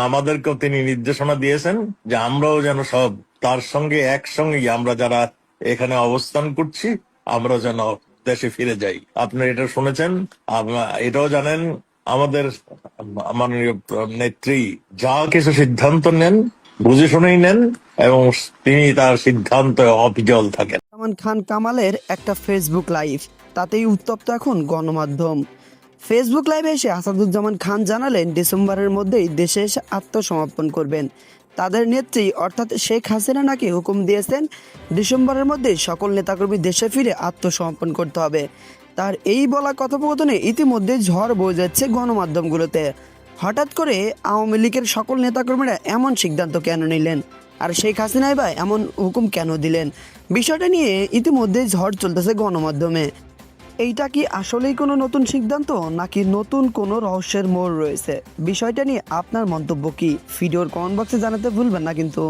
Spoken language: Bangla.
আমাদেরকেও তিনি নির্দেশনা দিয়েছেন যে আমরাও যেন সব তার সঙ্গে একসঙ্গে আমরা যারা এখানে অবস্থান করছি আমরা যেন দেশে ফিরে যাই। আপনি এটা শুনেছেন, এটাও জানেন আমাদের মাননীয় নেত্রী যা কিছু সিদ্ধান্ত নেন বুঝে শুনেই নেন এবং তিনি তার সিদ্ধান্ত অবিচল থাকেন। সালমান খান কামালের একটা ফেসবুক লাইভ, তাতেই উত্তপ্ত এখন গণমাধ্যম। ফেসবুক লাইভে এসে আসাদুজ্জামান খান জানালেন ডিসেম্বরের মধ্যেই দেশে এসে আত্মসমর্পণ করবেন। তাদের নেত্রী অর্থাৎ শেখ হাসিনা নাকি হুকুম দিয়েছেন ডিসেম্বরের মধ্যেই সকল নেতাকর্মী দেশে ফিরে আত্মসমর্পণ করতে হবে। তার এই বলা কথোপকথনে ইতিমধ্যে ঝড় বয়ে যাচ্ছে গণমাধ্যমগুলোতে। হঠাৎ করে আওয়ামী লীগের সকল নেতাকর্মীরা এমন সিদ্ধান্ত কেন নিলেন, আর শেখ হাসিনাই বা এমন হুকুম কেন দিলেন, বিষয়টা নিয়ে ইতিমধ্যে ঝড় চলতেছে গণমাধ্যমে। এইটা কি আসলেই কোনো নতুন সিদ্ধান্ত নাকি নতুন কোনো রহস্যের মোড় রয়েছে? বিষয়টা নিয়ে আপনার মন্তব্য কি? ভিডিওর কমেন্ট বক্সে জানাতে ভুলবেন না কিন্তু।